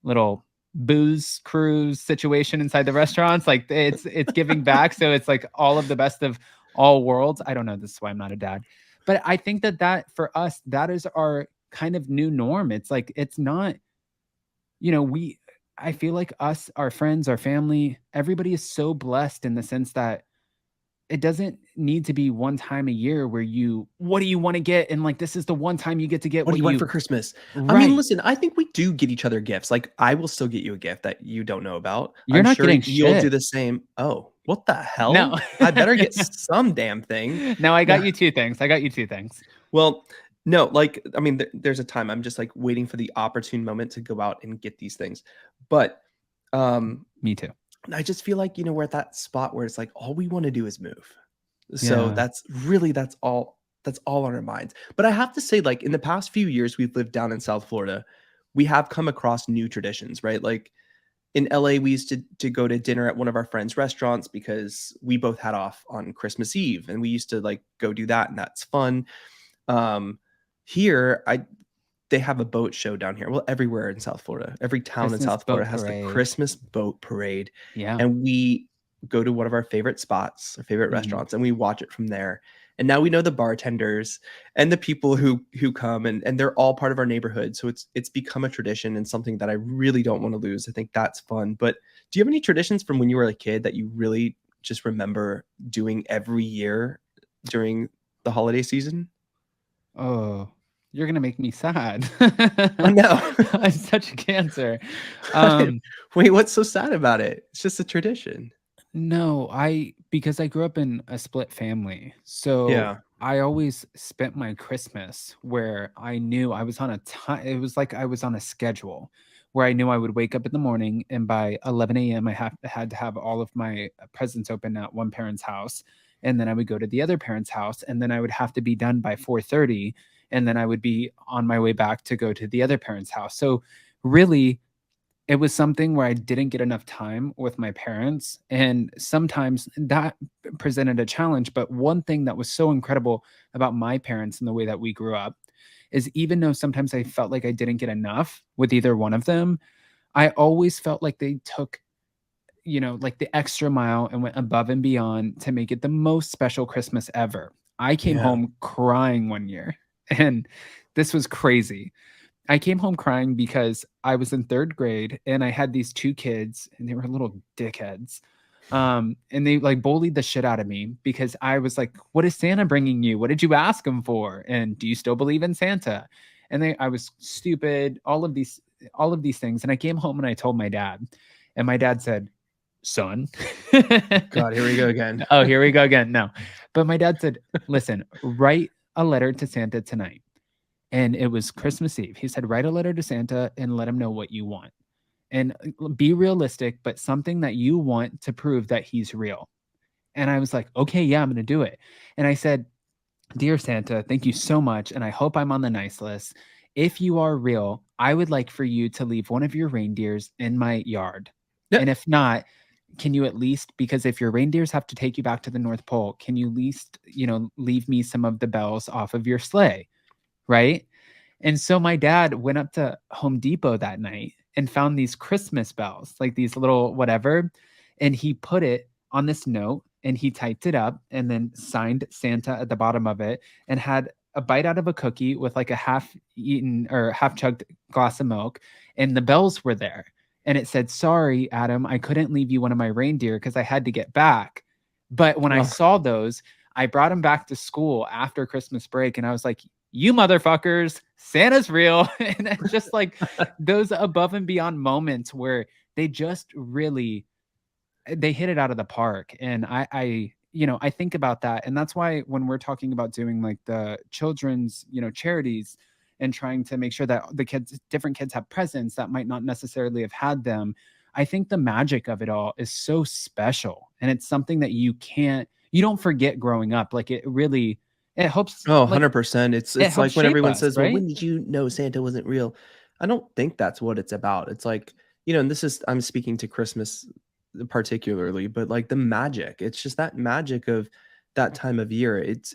little booze cruise situation inside the restaurants, like it's giving back. So it's like all of the best of all worlds. I don't know, this is why I'm not a dad, but I think that for us, that is our kind of new norm. It's like it's not, we I feel like us, our friends, our family, everybody is so blessed in the sense that it doesn't need to be one time a year where what do you want to get, and like this is the one time you get to get What do what you want you for Christmas? I mean, right. listen, I think we do get each other gifts. Like, I will still get you a gift that you don't know about. You're I'm not sure getting you'll do shit. the same. Oh, what the hell? No. I better get some damn thing. No, I No. got you 2 things. I got you 2 things. Well, no, like, I mean, there's a time I'm just, like, waiting for the opportune moment to go out and get these things. But, um, Me too. I just feel like, we're at that spot where it's like, all we wanna do is move. So Yeah. that's all on our minds. But I have to say, like, in the past few years we've lived down in South Florida, we have come across new traditions, right? Like, in LA, we used to go to dinner at one of our friends' restaurants because we both had off on Christmas Eve, and we used to, like, go do that, and that's fun. Um, here, they have a boat show down here. Well, everywhere in South Florida, every town in Christmas South Florida boat has the parade. Christmas boat parade, Yeah. and we go to one of our favorite spots, our favorite Mhm. restaurants, and we watch it from there. And now we know the bartenders and the people who come, and they're all part of our neighborhood. So it's become a tradition and something that I really don't want to lose. I think that's fun. But do you have any traditions from when you were a kid that you really just remember doing every year during the holiday season? Oh, you're gonna make me sad. Oh no. I'm such a cancer. Um, Wait, what's so sad about it? It's just a tradition. no, because I grew up in a split family, so Yeah. I always spent my Christmas where I knew I was on a time. It was like I was on a schedule where I knew I would wake up in the morning and by 11 a.m. had to have all of my presents open at one parent's house, and then I would go to the other parent's house, and then I would have to be done by 4:30, and then I would be on my way back to go to the other parent's house. So really it was something where I didn't get enough time with my parents, and sometimes that presented a challenge. But one thing that was so incredible about my parents and the way that we grew up is, even though sometimes I felt like I didn't get enough with either one of them, I always felt like they took, like the extra mile and went above and beyond to make it the most special Christmas ever. I came Yeah. home crying one year, and this was crazy. I came home crying because I was in 3rd grade and I had these 2 kids and they were little dickheads. And they like bullied the shit out of me because I was like, "What is Santa bringing you? What did you ask him for? And do you still believe in Santa?" And I was stupid, all of these things. And I came home and I told my dad, and my dad said, "Son." God, here we go again. Oh, here we go again. No. But my dad said, "Listen, write a letter to Santa tonight." And it was Christmas Eve. He said, "Write a letter to Santa and let him know what you want. And be realistic, but something that you want to prove that he's real." And I was like, "Okay, yeah, I'm going to do it." And I said, "Dear Santa, thank you so much. And I hope I'm on the nice list. If you are real, I would like for you to leave one of your reindeers in my yard. Yeah. And if not, can you at least, because if your reindeers have to take you back to the North Pole, can you at least, leave me some of the bells off of your sleigh?" Right. And so my dad went up to Home Depot that night and found these Christmas bells, like these little whatever. And he put it on this note and he typed it up and then signed Santa at the bottom of it, and had a bite out of a cookie with like a half eaten or half chugged glass of milk. And the bells were there. And it said, "Sorry, Adam, I couldn't leave you one of my reindeer because I had to get back. But when I Oh, saw those, I brought them back to school after Christmas break." And I was like, "You motherfuckers, Santa's real." And then just like those above and beyond moments where they just really, they hit it out of the park. And I think about that. And that's why when we're talking about doing like the children's, charities, and trying to make sure that different kids have presents that might not necessarily have had them, I think the magic of it all is so special. And it's something that you don't forget growing up. Like it really, it helps, oh, like 100%. it It's helps like when shape everyone us, says, "Well, right? when did you know Santa wasn't real?" I don't think that's what it's about. It's like, and this is I'm speaking to Christmas particularly, but like the magic. It's just that magic of that time of year. It's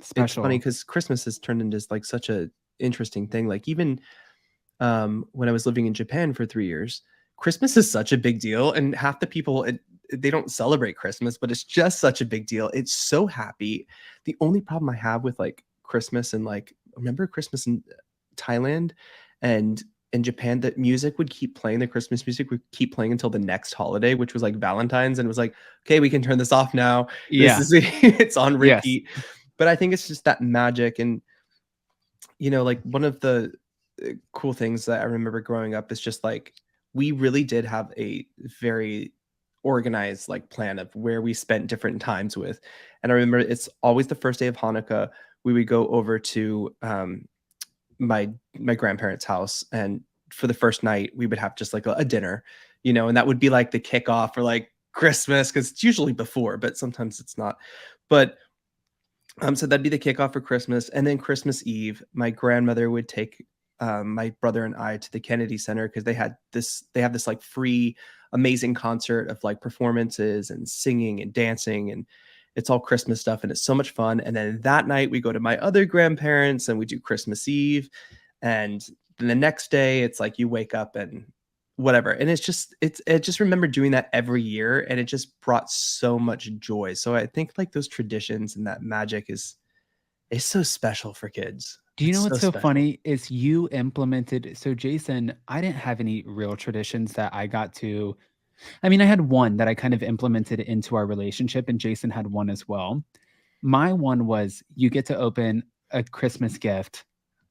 funny Special. because Christmas has turned into like such a interesting thing. Like even when I was living in Japan for 3 years, Christmas is such a big deal, and half the people they don't celebrate Christmas, but it's just such a big deal. It's so happy. The only problem I have with like Christmas and like remember Christmas in Thailand and in Japan, that music would keep playing. The Christmas music would keep playing until the next holiday, which was like Valentine's, and it was like, okay, we can turn this off now. This Yeah. is it's on Yes. repeat. But I think it's just that magic, and like one of the cool things that I remember growing up is just like we really did have a very organized like plan of where we spent different times with. And I remember it's always the first day of Hanukkah. We would go over to my grandparents' house, and for the first night we would have just like a dinner, and that would be like the kickoff for like Christmas because it's usually before, but sometimes it's not. But so that'd be the kickoff for Christmas, and then Christmas Eve, my grandmother would take my brother and I to the Kennedy Center because they have this like free, amazing concert of like performances and singing and dancing, and it's all Christmas stuff, and it's so much fun. And then that night we go to my other grandparents and we do Christmas Eve, and then the next day it's like you wake up and whatever, and I just remember doing that every year, and it just brought so much joy. So I think like those traditions and that magic is so special for kids. Do you know It's so what's so special. funny is you implemented, so Jason, I didn't have any real traditions that I got to. I mean, I had one that I kind of implemented into our relationship, and Jason had one as well. My one was you get to open a Christmas gift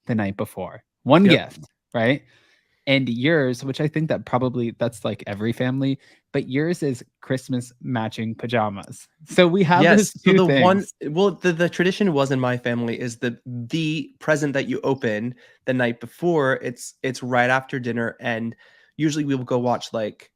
the night before. One Yep. gift, right? And yours, which I think that probably that's like every family, but yours is Christmas matching pajamas. So we have those Yes. So two the one things. well, the tradition was in my family is the present that you open the night before, it's right after dinner, and usually we will go watch like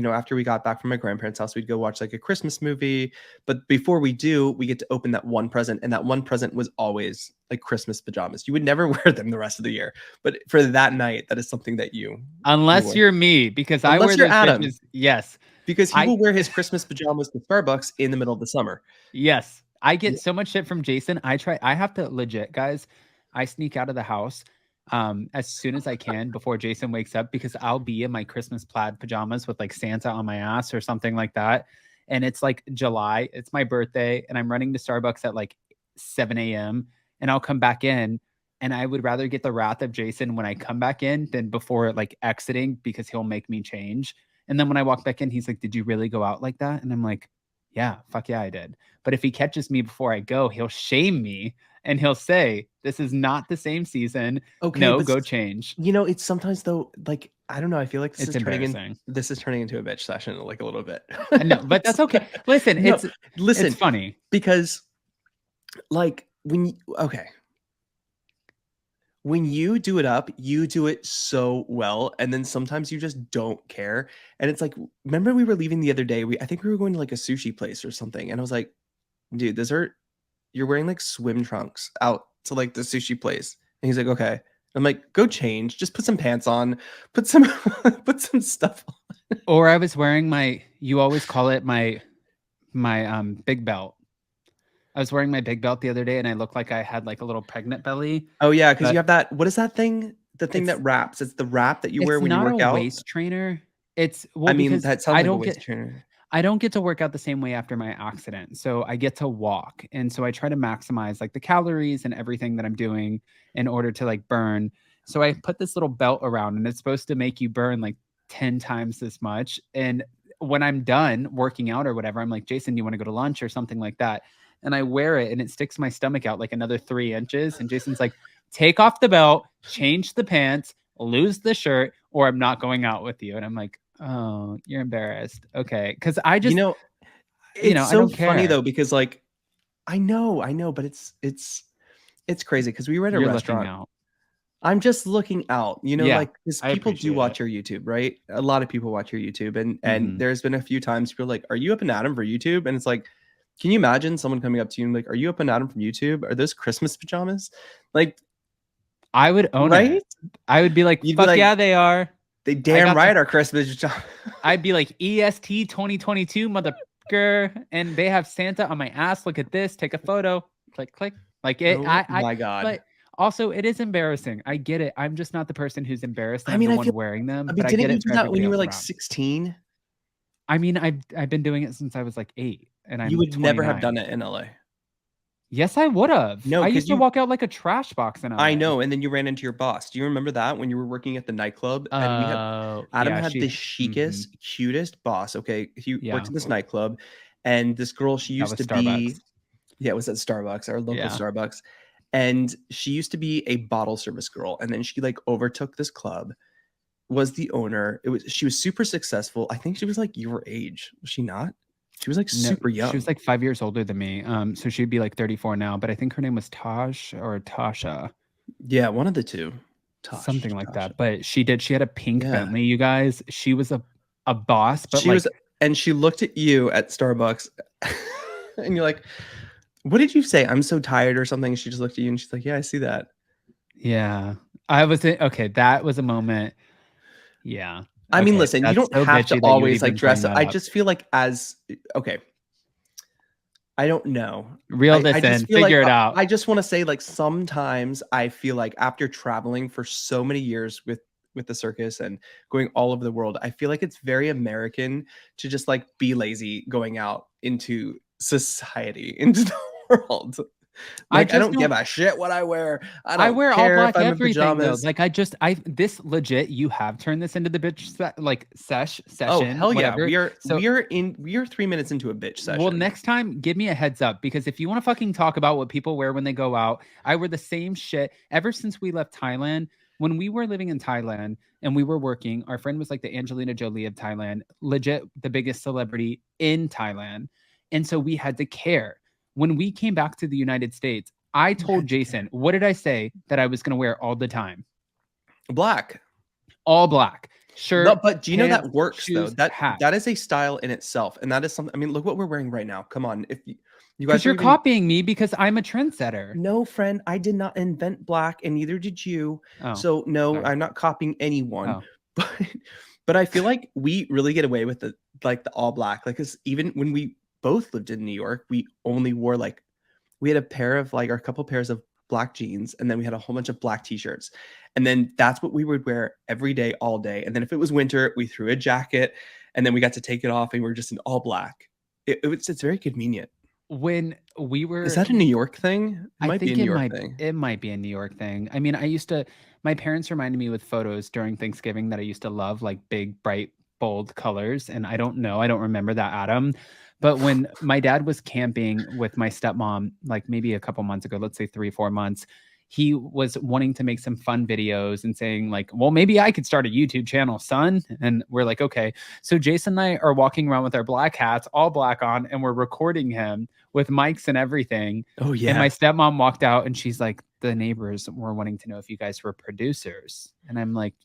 after we got back from my grandparents' house, we'd go watch like a Christmas movie. But before we do, we get to open that one present, and that one present was always like Christmas pajamas. You would never wear them the rest of the year, but for that night, that is something that you Unless would. you're me, because I wear Unless you're those Adam. bitches. Yes. because he I will wear his Christmas pajamas to Starbucks in the middle of the summer. Yes. I get Yeah. so much shit from Jason. I have to legit, guys. I sneak out of the house as soon as I can before Jason wakes up because I'll be in my Christmas plaid pajamas with like Santa on my ass or something like that. And it's like July, it's my birthday, and I'm running to Starbucks at like 7 a.m. and I'll come back in. And I would rather get the wrath of Jason when I come back in than before like exiting because he'll make me change. And then when I walk back in, he's like, "Did you really go out like that?" And I'm like, "Yeah, fuck yeah, I did." But if he catches me before I go, he'll shame me and he'll say, "This is not the same season. Okay, No, but go change." it's sometimes though, like I don't know. I feel like It's embarrassing. this is turning into a bitch session like a little bit. No, but that's okay. Listen, No, it's listen, funny. because like okay, when you do it up, you do it so well, and then sometimes you just don't care. And it's like, remember we were leaving the other day. I think we were going to like a sushi place or something, and I was like, dude, you're wearing like swim trunks out to like the sushi place. And he's like, okay. I'm like, go change. Just put some pants on. Put some put some stuff on. Or I was wearing you always call it my big belt. I was wearing my big belt the other day and I looked like I had like a little pregnant belly, Oh yeah, because you but have that. What is that thing? The thing it's that wraps. It's the wrap that you wear it's when you not a work out. waist trainer. It's I well mean, because that sounds like a waist trainer. I don't get to work out the same way after my accident. So I get to walk. And so I try to maximize like the calories and everything that I'm doing in order to like burn. So I put this little belt around and it's supposed to make you burn like 10 times as much. And when I'm done working out or whatever, I'm like, "Jason, you want to go to lunch or something like that?" And I wear it and it sticks my stomach out like another 3 inches. And Jason's like, "Take off the belt, change the pants, lose the shirt, or I'm not going out with you." And I'm like, "Oh, you're embarrassed." Okay. Cause I You just, know, it's I so don't funny care. though because like I know, but it's crazy because we were at a You're looking restaurant. out. I'm just looking out, Yeah. like, because I people do appreciate it. watch your YouTube, right? A lot of people watch your YouTube, and Mhm. there's been a few times people are like, "Are you up and Adam for YouTube?" And it's like, can you imagine someone coming up to you and like, "Are you up and Adam from YouTube? Are those Christmas pajamas?" Like, I would own it. right? I would be like, You'd be "Fuck like, yeah, they are." "They I damn got the right are Christmas pajamas." I'd be like, "EST 2022, motherfucker." And they have Santa on my ass. Look at this. Take a photo. Click, click. Like it, Oh my god. but also it is embarrassing. I get it. I'm just not the person who's embarrassed and I I'm mean, the I one feel wearing them, I mean, but I didn't get you it do for that when everybody you were, else like, around. 16? I mean, I've been doing it since I was like 8 and You I'm would never have 29. done it in LA. Yes, I would have. No, I because used to you walk out like a trash box in I LA. know, and then you ran into your boss. Do you remember that when you were working at the nightclub and we had Adam Yeah, had the mhm. chicest, cutest boss, okay? He worked Yeah, at this nightclub, and this girl, she that used was to be Starbucks. yeah, it was at Starbucks, our local Yeah. Starbucks, and she used to be a bottle service girl, and then she, like, overtook this club, was the owner. She was super successful. I think she was, like, your age. Was she not? She was, like, No, super she was young. like 5 years older than me. So she'd be like 34 now, but I think her name was Tosh or Tasha, Yeah, one of the 2. something like Tasha. that. But she had a pink Yeah. Bentley, you guys. She was a boss, but She was like and she looked at you at Starbucks, and you're like, "What did you say? I'm so tired," or something. She just looked at you and she's like, "Yeah, I see that." yeah. I was okay, that was a moment. Yeah. I mean, Okay. listen, you That's don't so have to bitchy that you would always, like, even bring dress up. that I up. just feel like okay, I don't know. Reel I this just in, feel like figure it out. I just wanna say, like, sometimes I feel like after traveling for so many years with the circus and going all over the world, I feel like it's very American to just, like, be lazy going out into society, into the world. I Like, I just don't give don't a shit what I wear. I I don't wear all care if black I'm in everything though. pajamas. Like I this legit you have turned this into the bitch like Oh, session, hell yeah. whatever. So We are 3 minutes into a bitch well, session. next time give me a heads up because if you want to fucking talk about what people wear when they go out, I wear the same shit ever since we left Thailand. When we were living in Thailand and we were working, our friend was like the Angelina Jolie of Thailand, legit the biggest celebrity in Thailand. And so we had to care. When we came back to the United States, I You told had to care. Jason, what did I say that I was going to wear all the time? Black. All black, No, shirt, but do you know pants, that works though? shoes, hat. That is a style in itself, and that is something I mean, look what we're wearing right now. Come on. If you Because guys are you're even copying me because I'm a trendsetter. no, friend, I did not invent black and neither did you. Oh, So, no, sorry. I'm not copying anyone. Oh, But But I feel like we really get away with the all black. Like, 'cause even when we both lived in New York, we only wore like we had a pair of like or a couple pairs of black jeans, and then we had a whole bunch of black t-shirts. And then that's what we would wear every day, all day. And then if it was winter, we threw a jacket, and then we got to take it off and we were just in all black. It's very convenient. When we Is were that a New York thing? It I might be a think New York thing. it might be a New York thing. I mean, my parents reminded me with photos during Thanksgiving that I used to love like big, bright, bold colors. And I don't remember that, Adam. But when my dad was camping with my stepmom, like maybe a couple months ago, let's say 3, 4 months, he was wanting to make some fun videos and saying like, well, maybe I could start a YouTube channel, son. And we're like, okay. So Jason and I are walking around with our black hats, all black on, and we're recording him with mics and everything. Oh And my yeah. stepmom walked out and she's like, the neighbors were wanting to know if you guys were producers. And I'm like,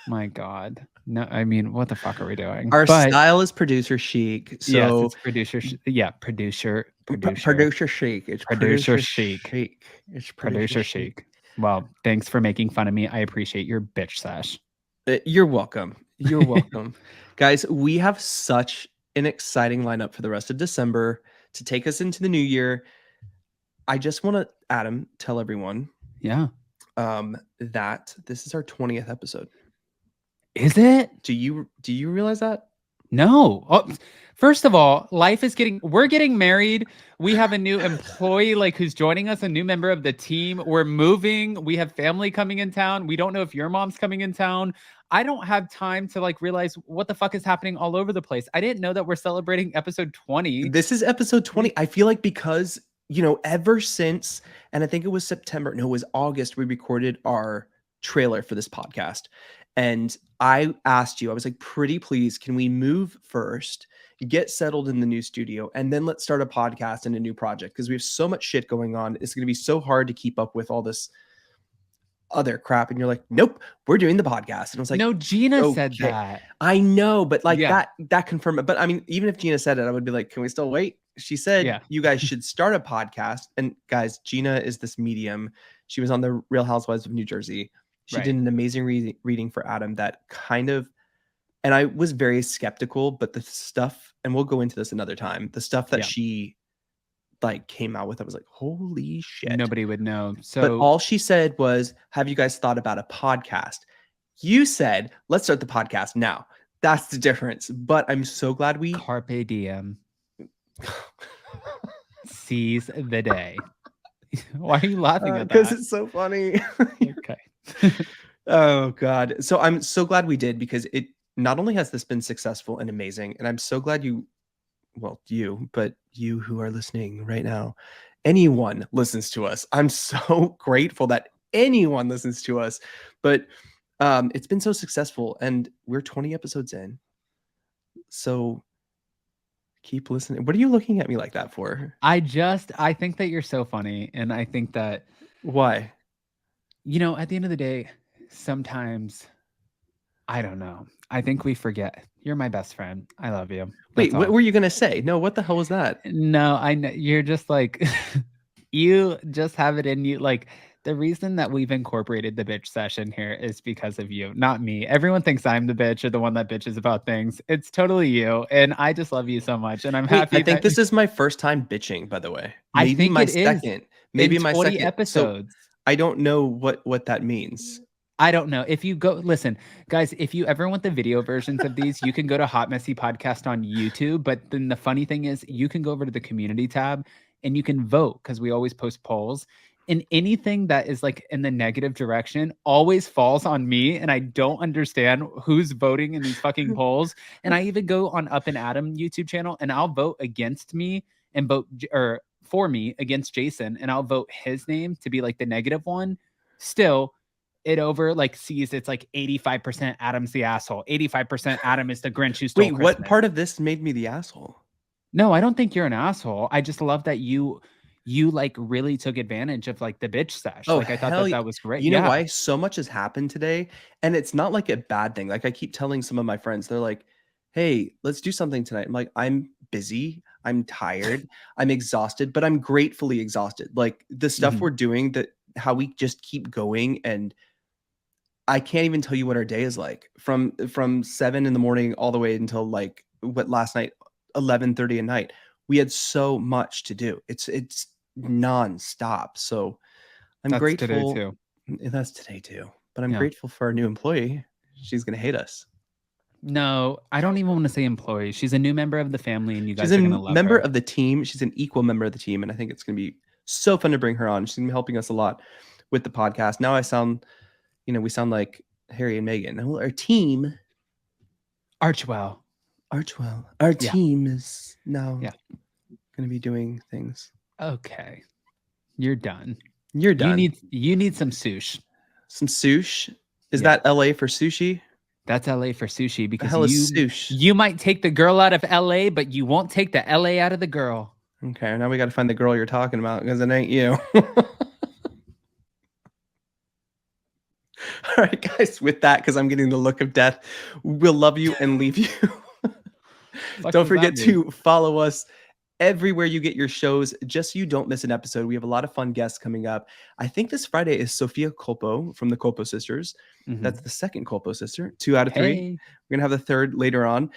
my God. No, I mean, what the fuck are we doing? Our But style is producer chic. yes, So it's producer. Yeah, producer, producer chic. It's producer producer chic, chic. It's producer producer chic. chic. Well, thanks for making fun of me. I appreciate your bitch sash. You're welcome. You're welcome. Guys, we have such an exciting lineup for the rest of December to take us into the new year. I just want to, Adam, tell everyone Yeah. that this is our 20th episode. Is it? Do you realize that? No. Oh, first of all, we're getting married. We have a new employee like who's joining us, a new member of the team. We're moving. We have family coming in town. We don't know if your mom's coming in town. I don't have time to like realize what the fuck is happening all over the place. I didn't know that we're celebrating episode 20. This is episode 20. I feel like because, ever since, and I think it was September, no, it was August, we recorded our trailer for this podcast. And I asked you, I was like, pretty please, can we move first, get settled in the new studio, and then let's start a podcast and a new project? Because we have so much shit going on. It's going to be so hard to keep up with all this other crap. And you're like, nope, we're doing the podcast. And I was like, No, Gina said okay. that. I know, but like Yeah. that confirmed it. But I mean, even if Gina said it, I would be like, can we still wait? She said, Yeah. you guys should start a podcast. And guys, Gina is this medium. She was on the Real Housewives of New Jersey. She Right. did an amazing reading for Adam that kind of, and I was very skeptical, but the stuff, and we'll go into this another time, the stuff that Yeah. she like came out with, I was like, holy shit. Nobody would know. But So all she said was, have you guys thought about a podcast? You said, let's start the podcast now. That's the difference. But I'm so glad we carpe diem. Seize the day. Why are you laughing at that? Because it's so funny. Okay. Oh God. So I'm so glad we did, because it not only has this been successful and amazing, and I'm so glad but you who are listening right now, anyone listens to us. I'm so grateful that anyone listens to us. But it's been so successful, and we're 20 episodes in. So keep listening. What are you looking at me like that for? I think that you're so funny. And I think that, Why? at the end of the day, sometimes, I don't know. I think we forget. You're my best friend. I love you. Wait, That's what all. were you going to say? No, what the hell was that? No, I know. You're just like, you just have it in you. Like, the reason that we've incorporated the bitch session here is because of you, not me. Everyone thinks I'm the bitch or the one that bitches about things. It's totally you. And I just love you so much. And I'm happy I think that this is my first time bitching, by the way. I Maybe think my it is second. Maybe in my 20 second. episodes. So I don't know what that means. I don't know. If you go listen, guys, if you ever want the video versions of these, you can go to Hot Messy Podcast on YouTube. But then the funny thing is, you can go over to the community tab and you can vote, because we always post polls. And anything that is like in the negative direction always falls on me. And I don't understand who's voting in these fucking polls. And I even go on Up and Adam YouTube channel and I'll vote against me and vote or for me against Jason. And I'll vote his name to be like the negative one. Still, it over like sees it's like 85% Adam's the asshole. 85% Adam is the Grinch who stole Wait, Christmas. what part of this made me the asshole? No, I don't think you're an asshole. I just love that you like really took advantage of like the bitch stash. Oh, Like I thought that was great. You know why? So much has happened today, and it's not like a bad thing. Like I keep telling some of my friends, they're like, hey, let's do something tonight. I'm like, I'm busy. I'm tired. I'm exhausted, but I'm gratefully exhausted. Like the stuff Mhm. we're doing, that how we just keep going. And I can't even tell you what our day is like from 7 in the morning all the way until like what last night 11:30 at night. We had so much to do. It's nonstop. So I'm That's today grateful. too. That's today too. But I'm Yeah. grateful for our new employee. She's gonna hate us. No, I don't even want to say employee. She's a new member of the family, and you She's guys are a gonna love member her. of the team. She's an equal member of the team, and I think it's gonna be so fun to bring her on. She's gonna be helping us a lot with the podcast. Now I sound, we sound like Harry and Meghan. Well, our team, Archwell. Archwell, our Yeah. team is now Yeah. gonna be doing things. Okay. You're done. You're done. You need some sushi. Some sushi. Is Yeah. that LA for sushi? That's LA for sushi The because hell is sushi? you might take the girl out of LA, but you won't take the LA out of the girl. Okay, now we got to find the girl you're talking about because it ain't you. All right, guys, with that, because I'm getting the look of death, we'll love you and leave you. Don't forget to follow us everywhere you get your shows, just so you don't miss an episode. We have a lot of fun guests coming up. I think this Friday is Sophia Colpo from the Colpo Sisters. That's the second Colpo sister, 2 out of 3. Hey. We're going to have the third later on.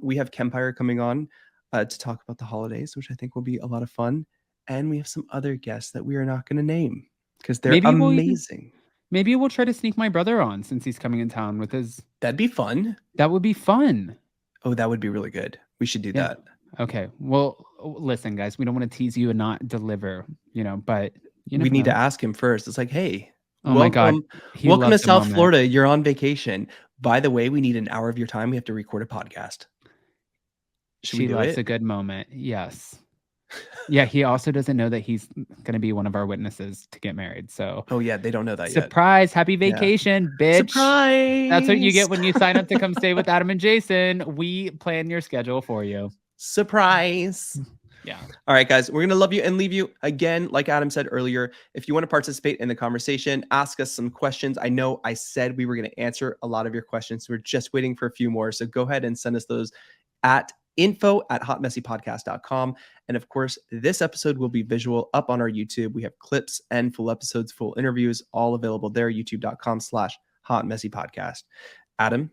We have Kempire coming on to talk about the holidays, which I think will be a lot of fun. And we have some other guests that we are not going to name because they're amazing. Maybe we'll try to sneak my brother on since he's coming in town with his. That'd be fun. That would be fun. Oh, that would be really good. We should do that. Okay. Well, listen, guys, we don't want to tease you and not deliver, but we need to ask him first. It's like, hey, oh my God, welcome to South Florida. You're on vacation. By the way, we need an hour of your time. We have to record a podcast. She loves a good moment. Yes. Yeah, he also doesn't know that he's going to be one of our witnesses to get married. So, oh yeah, they don't know that yet. Surprise! Happy vacation, bitch! Surprise! That's what you get when you sign up to come stay with Adam and Jason. We plan your schedule for you. Surprise! Yeah. All right, guys, we're going to love you and leave you. Again, like Adam said earlier, if you want to participate in the conversation, ask us some questions. I know I said we were going to answer a lot of your questions. We're just waiting for a few more. So go ahead and send us those at info@hotmessypodcast.com. And of course, this episode will be visual up on our YouTube. We have clips and full episodes, full interviews, all available there, youtube.com/hotmessypodcast. Adam,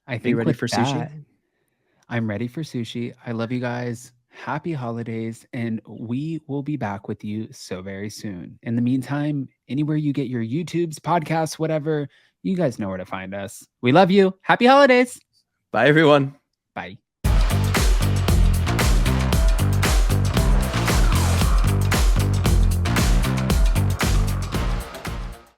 I think are you ready for sushi? I'm ready for sushi. I love you guys. Happy holidays. And we will be back with you so very soon. In the meantime, anywhere you get your YouTubes, podcasts, whatever, you guys know where to find us. We love you. Happy holidays. Bye, everyone. Bye.